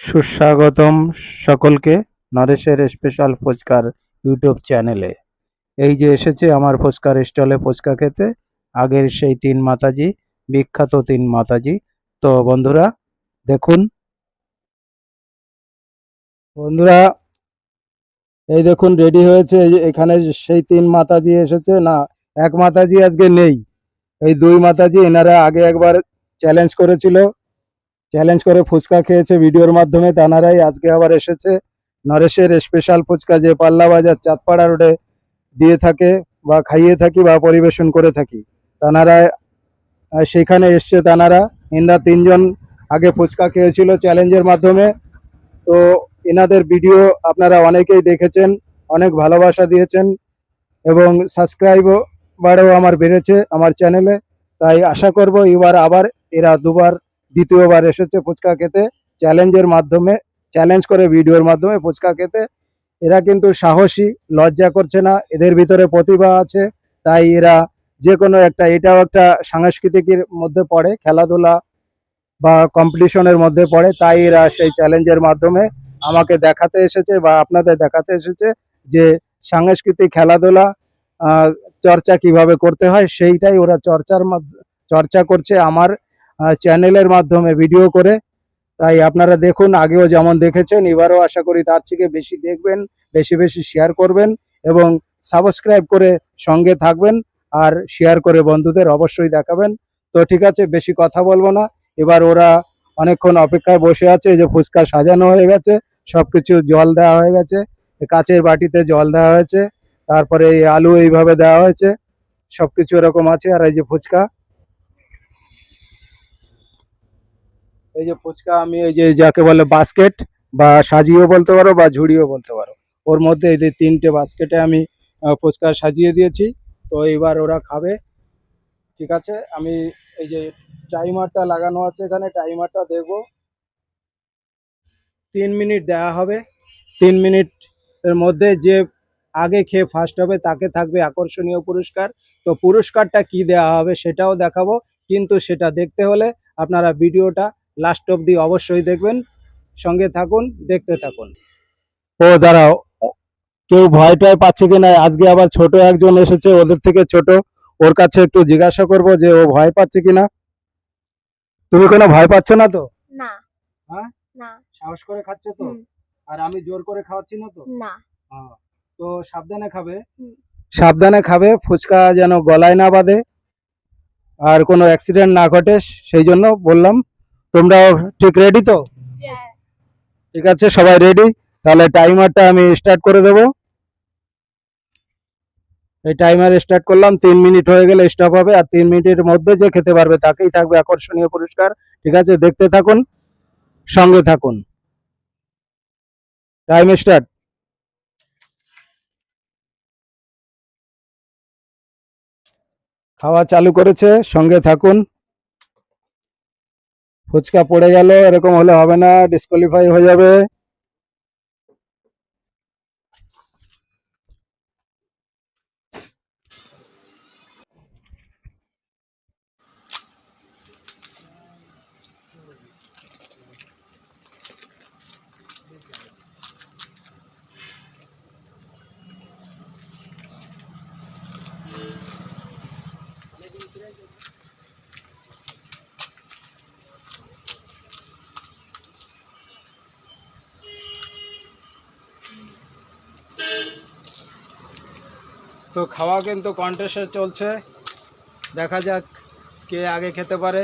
সুস্বাগতম সকলকে নরেশের স্পেশাল ফুচকার ইউটিউব চ্যানেলে। এই যে এসেছে আমার ফুচকার স্টলে ফুচকা খেতে আগের সেই তিন মাতাজি, বিখ্যাত তিন মাতাজি। তো বন্ধুরা দেখুন, বন্ধুরা এই দেখুন রেডি হয়েছে। এই যে এখানে সেই তিন মাতাজি এসেছে, না এক মাতাজি আজকে নেই, এই দুই মাতাজি। এনারা আগে একবার চ্যালেঞ্জ করেছিল, চ্যালেঞ্জ করে ফুচকা খেয়েছে ভিডিওর মাধ্যমে, তানারাই আজকে আবার এসেছে। নরেশের স্পেশাল ফুচকা যে পাল্লা বাজার চাঁদপাড়া রোডে দিয়ে থাকে বা খাইয়ে থাকি বা পরিবেশন করে থাকি, তানারা সেখানে এসছে। তানারা এনারা তিনজন আগে ফুচকা খেয়েছিল চ্যালেঞ্জের মাধ্যমে। তো এনাদের ভিডিও আপনারা অনেকেই দেখেছেন, অনেক ভালোবাসা দিয়েছেন এবং সাবস্ক্রাইবারও আমার বেড়েছে আমার চ্যানেলে। তাই আশা করব এবার আবার এরা দ্বিতীয়বার এসেছে ফুচকা খেতে চ্যালেঞ্জের মাধ্যমে, চ্যালেঞ্জ করে ভিডিওর মাধ্যমে ফুচকা খেতে। এরা কিন্তু সাহসী, লজ্জা করছে না, এদের ভিতরে প্রতিভা আছে। তাই এরা যে কোনো একটা, এটাও একটা সাংস্কৃতিকের মধ্যে পড়ে, খেলাধুলা বা কম্পিটিশনের মধ্যে পড়ে। তাই এরা সেই চ্যালেঞ্জের মাধ্যমে আমাকে দেখাতে এসেছে বা আপনাদের দেখাতে এসেছে যে সাংস্কৃতিক খেলাধুলা চর্চা কিভাবে করতে হয়, সেইটাই ওরা চর্চা করছে আমার চ্যানেলের মাধ্যমে ভিডিও করে। তাই আপনারা দেখুন, আগেও যেমন দেখেছেন এবারও আশা করি তার থেকে বেশি দেখবেন, বেশি বেশি শেয়ার করবেন এবং সাবস্ক্রাইব করে সঙ্গে থাকবেন। আর শেয়ার করে বন্ধুদের অবশ্যই দেখাবেন। তো ঠিক আছে, বেশি কথা বলবো না। এবার ওরা অনেকক্ষণ অপেক্ষায় বসে আছে। এই যে ফুচকা সাজানো হয়ে গেছে, সব কিছু জল দেওয়া হয়ে গেছে, কাচের বাটিতে জল দেওয়া হয়েছে, তারপরে এই আলু এইভাবে দেওয়া হয়েছে, সব কিছু এরকম আছে। আর এই যে ফুচকা, এই যে ফুচকা আমি এই যে যাকে বলে বাস্কেট বা সাজিয়েও বলতে পারো বা ঝুড়িও বলতে পারো, ওর মধ্যে এই যে তিনটে বাস্কেটে আমি ফুচকা সাজিয়ে দিয়েছি। তো এবার ওরা খাবে। ঠিক আছে, আমি এই যে টাইমারটা লাগানো আছে এখানে, টাইমারটা দেখবো। 3 মিনিট দেওয়া হবে। 3 মিনিটের মধ্যে যে আগে খেয়ে ফার্স্ট হবে তাকে থাকবে আকর্ষণীয় পুরস্কার। তো পুরস্কারটা কি দেওয়া হবে সেটাও দেখাবো, কিন্তু সেটা দেখতে হলে আপনারা ভিডিওটা লাস্ট অবধি অবশ্যই দেখবেন, সঙ্গে থাকুন, দেখতে থাকুন। ও দাঁড়াও, কেউ ভয় টয় পাচ্ছে কিনা। আজকে আবার ছোট একজন এসেছে, ওদের থেকে ছোট, ওর কাছে একটু জিজ্ঞাসা করবো যে ও ভয় পাচ্ছে কিনা। তুমি কোনো ভয় পাচ্ছ না তো? না। হ্যাঁ, না। সাহস করে খাচ্ছে তো? আর আমি জোর করে খাওয়াচ্ছি না তো? না। হ্যাঁ। তো সাবধানে খাবে, সাবধানে খাবে, ফুচকা যেন গলায় না বাঁধে আর কোনো অ্যাক্সিডেন্ট না ঘটে, সেই জন্য বললাম। তোমরা ঠিক রেডি তো? Yes. ঠিক আছে, সবাই রেডি। তাহলে টাইমারটা আমি স্টার্ট করে দেবো। এই টাইমার স্টার্ট করলাম, 3 মিনিট হয়ে গেলে স্টপ হবে। আর 3 মিনিটের মধ্যে যে খেতে পারবে তাকেই থাকবে আকর্ষণীয় পুরস্কার। ঠিক আছে, দেখতে থাকুন, সঙ্গে থাকুন। Time start. খাওয়া চালু করেছে, সঙ্গে থাকুন। ফুচকা পড়ে গেল, এরকম হলে হবে না, ডিসকোয়ালিফাই হয়ে যাবে। তো খাওয়া কিন্তু কন্টেস্টে চলছে, দেখা যাক কে আগে খেতে পারে।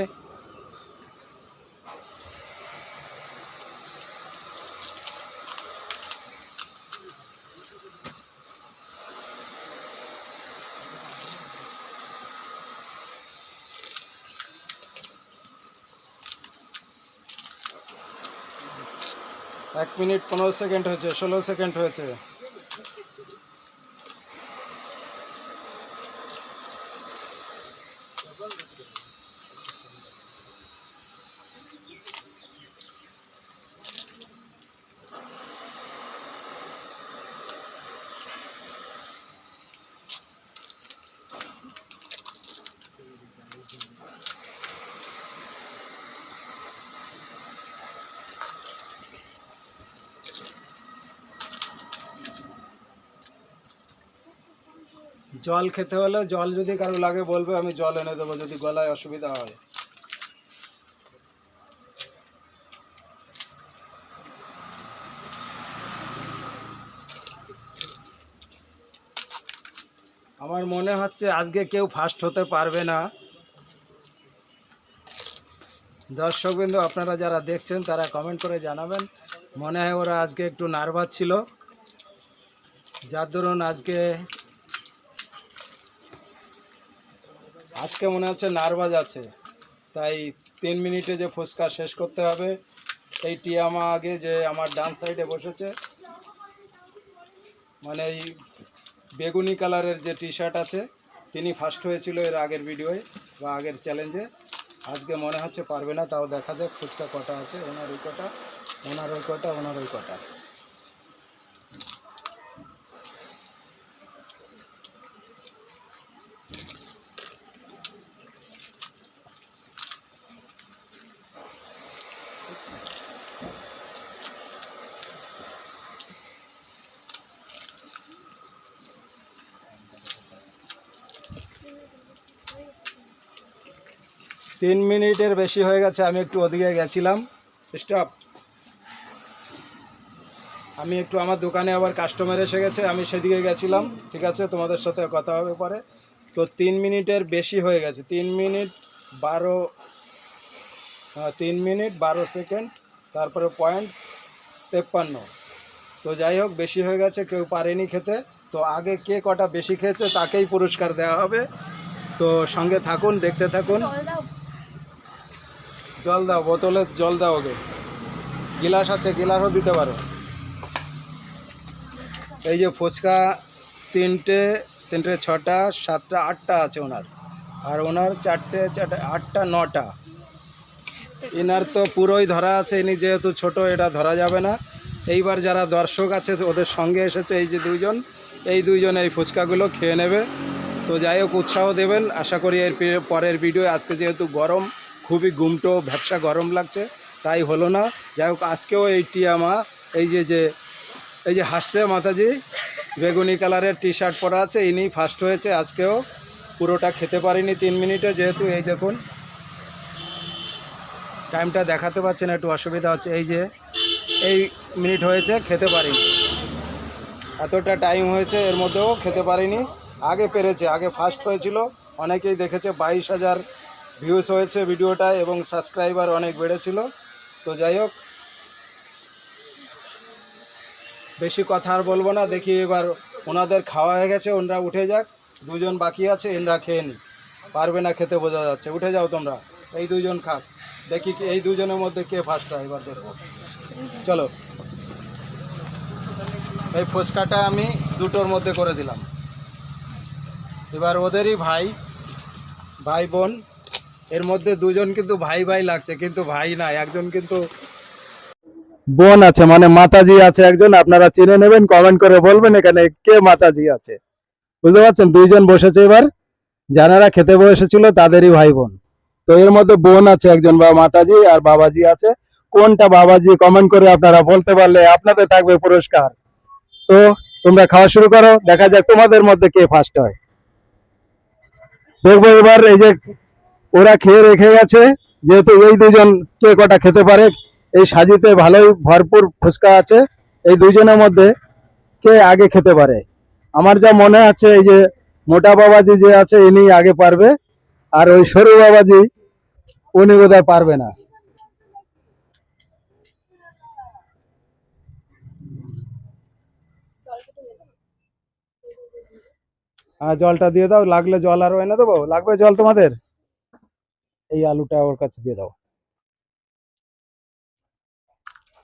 এক মিনিট 15 সেকেন্ড হয়েছে, 16 সেকেন্ড হয়েছে। জল খেতে হলে জল যদি কারো লাগে বলবে, আমি জল এনে দেবো যদি গলায় অসুবিধা হয়। আমার মনে হচ্ছে আজকে কেউ ফার্স্ট হতে পারবে না। দর্শকবৃন্দ, আপনারা যারা দেখছেন তারা কমেন্ট করে জানাবেন। মনে হয় ওরা আজকে একটু নার্ভাস ছিল, যার দরুন আজকে মনে হচ্ছে নার্ভাস আছে। তাই 3 মিনিটে যে ফুচকা শেষ করতে হবে। এই টিয়ামা আগে যে আমার ডান সাইডে বসেছে, মানে এই বেগুনি কালারের যে টি শার্ট আছে, তিনি ফার্স্ট হয়েছিল এর আগের ভিডিওয়ে বা আগের চ্যালেঞ্জে। আজকে মনে হচ্ছে পারবে না, তাও দেখা যাক ফুচকা কটা আছে। ওনার ওই কটা, ওনার ওই কটা, ওনার ওই কটা। তিন মিনিটের বেশি হয়ে গেছে। আমি একটু ওদিকে গেছিলাম। স্টপ। আমি একটু আমার দোকানে আবার কাস্টমার এসে গেছে, আমি সেদিকে গেছিলাম। ঠিক আছে, তোমাদের সাথে কথা হবে পরে। তো 3 মিনিটের বেশি হয়ে গেছে। 3 মিনিট 12 সেকেন্ড, তারপরে 0.53। তো যাই হোক, বেশি হয়ে গেছে, কেউ পারেনি খেতে। তো আগে কে কটা বেশি খেয়েছে তাকেই পুরস্কার দেওয়া হবে। তো সঙ্গে থাকুন, দেখতে থাকুন। জল দাও, বোতলে জল দাও। ওকে গিলাস আছে, গিলাসও দিতে পারো। এই যে ফুচকা তিনটে 6টা 7টা 8টা আছে ওনার, আর ওনার 4টে 8টা 9টা। এনার তো পুরোই ধরা আছে, ইনি যেহেতু ছোট এটা ধরা যাবে না। এইবার যারা দর্শক আছে ওদের সঙ্গে এসেছে, এই যে দুইজন, এই দুইজন এই ফুচকাগুলো খেয়ে নেবে। তো যাই হোক, উৎসাহ দেবেন আশা করি এর পরের ভিডিও। আজকে যেহেতু গরম, খুবই গুমটো ভ্যাপসা গরম লাগছে, তাই হলো না। যাই হোক, আজকেও এই টিয়ামা এই যে হাসছে মাতাজি, বেগুনি কালারের টি শার্ট পরা আছে, ইনি ফার্স্ট হয়েছে। আজকেও পুরোটা খেতে পারিনি 3 মিনিটে, যেহেতু এই দেখুন টাইমটা দেখাতে পারছে না, একটু অসুবিধা হচ্ছে। এই মিনিট হয়েছে, খেতে পারিনি। এতটা টাইম হয়েছে, এর মধ্যেও খেতে পারিনি। আগে পেরেছে, আগে ফার্স্ট হয়েছিল, অনেকেই দেখেছে। 22,000 ভিউজ হয়েছে ভিডিওটা এবং সাবস্ক্রাইবার অনেক বেড়েছিল। তো যাই হোক, বেশি কথা আর বলবো না। দেখি এবার ওনাদের খাওয়া হয়ে গেছে, ওনারা উঠে যাক। দুজন বাকি আছে, এনরা খেয়ে নি, পারবে না খেতে বোঝা যাচ্ছে। উঠে যাও তোমরা, এই দুজন খাক। দেখি এই দুজনের মধ্যে কে ফার্স্ট হয়, এবার দেখবো। চলো, এই ফুচকাটা আমি দুটোর মধ্যে করে দিলাম। এবার ওদেরই ভাই বোন, এর মধ্যে দুজন কিন্তু ভাই ভাই লাগছে, কিন্তু ভাই না, একজন কিন্তু বোন আছে, মানে মাতাজি আছে একজন। আপনারা চিনে নেবেন, কমেন্ট করে বলবেন এখানে কে মাতাজি আছে। বুঝতে পারছেন, দুইজন বসেছে এবার, যারা খেতে বসেছিল তাদেরই ভাই বোন। তো এর মধ্যে বোন আছে একজন, বা মাতাজি আর বাবাজি আছে। কোনটা বাবাজি কমেন্ট করে আপনারা বলতে পারলে আপনাদের থাকবে পুরস্কার। তো তোমরা খাওয়া শুরু করো, দেখা যাক তোমাদের মধ্যে কে ফার্স্ট হয়। দেখবো এবার। এই যে ওরা খেয়ে রেখে গেছে, যেহেতু এই দুজন কে কটা খেতে পারে। এই সাজিতে ভালোই ভরপুর ফুচকা আছে, এই দুজনের মধ্যে কে আগে খেতে পারে। আমার যা মনে আছে, এই যে মোটা বাবাজি যে আছে ইনি আগে পারবে, আর ওই সরু বাবাজি উনি বোধহয় পারবে না। হ্যাঁ, জলটা দিয়ে দাও, লাগলে জল আরো এনে দেবো। লাগবে জল তোমাদের? এই আলুটা ওর কাছে দিয়ে দাও।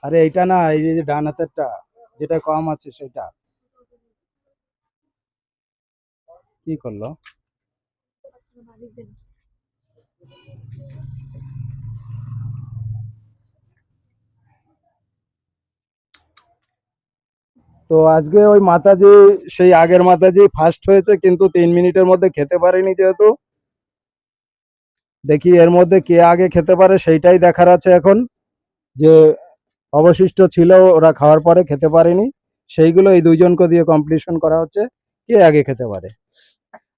আরে এইটা না, এই যে ডান হাতেরটা, যেটা কম আছে সেটা। কি করলো? তো আজকে ওই মাতাজি, সেই আগের মাতাজি ফার্স্ট হয়েছে, কিন্তু 3 মিনিটের মধ্যে খেতে পারেনি। যেহেতু দেখি এর মধ্যে কে আগে খেতে পারে, সেইটাই দেখার আছে এখন। যে অবশিষ্ট ছিল ওরা খাওয়ার পরে খেতে পারেনি, সেইগুলো এই দুইজনকে দিয়ে কম্পিটিশন করা হচ্ছে, কে আগে খেতে পারে।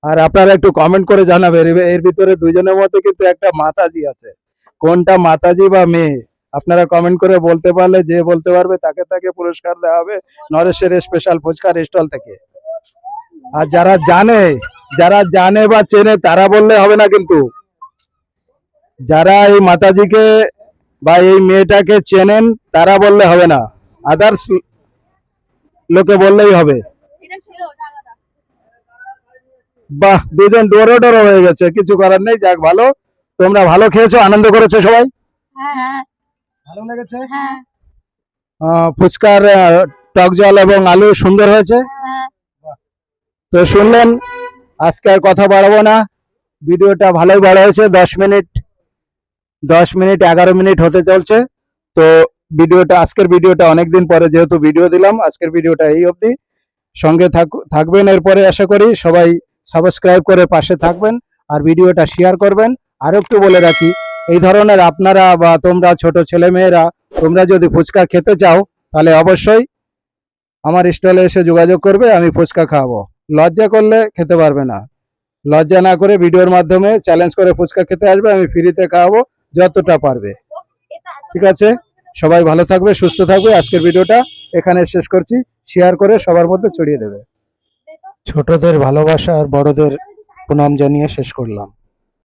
আর আপনারা একটু কমেন্ট করে জানাবেন এর ভিতরে দুজনের মধ্যে কিন্তু একটা মাতাজি আছে, কোনটা মাতাজি বা মেয়ে আপনারা কমেন্ট করে বলতে পারলে, যে বলতে পারবে তাকে তাকে পুরস্কার দেওয়া হবে নরেশের স্পেশাল ফুচকার স্টল থেকে। আর যারা জানে বা চেনে তারা বললে হবে না, কিন্তু যারা এই মাতাজিকে বা এই মেয়েটাকে চেনেন তারা বললে হবে না, আদার্স লোকে বললেই হবে। বাহ, দুজন ডোরো ডোরো হয়ে গেছে, কিছু করার নেই, যাক ভালো। তোমরা ভালো খেয়েছো, আনন্দ করেছো সবাই, ভালো লেগেছে। ফুচকার টক জল এবং আলু সুন্দর হয়েছে। তো শুনলেন, আজকে আর কথা বাড়াবো না, ভিডিওটা ভালোই বড় হয়েছে, 10 মিনিট 11 মিনিট হতে চলছে। তো আজকের ভিডিওটা অনেকদিন পরে যেহেতু ভিডিও দিলাম, আজকের ভিডিওটা এই অবধি। সঙ্গে থাকবেন এরপরে, আশা করি সবাই সাবস্ক্রাইব করে পাশে থাকবেন আর ভিডিওটা শেয়ার করবেন। আর একটু বলে রাখি, এই ধরনের আপনারা বা তোমরা ছোট ছেলে মেয়েরা তোমরা যদি ফুচকা খেতে চাও তাহলে অবশ্যই আমার স্টলে এসে যোগাযোগ করবে, আমি ফুচকা খাওয়াবো। লজ্জা করলে খেতে পারবে না, লজ্জা না করে ভিডিওর মাধ্যমে চ্যালেঞ্জ করে ফুচকা খেতে আসবে, আমি ফ্রিতে খাওয়াবো যতটা পারবে। ঠিক আছে, সবাই ভালো থাকবে, সুস্থ থাকবে। আজকের ভিডিওটা এখানে শেষ করছি, শেয়ার করে সবার মধ্যে ছড়িয়ে দেবে। ছোটদের ভালোবাসা আর বড়দের প্রণাম জানিয়ে শেষ করলাম।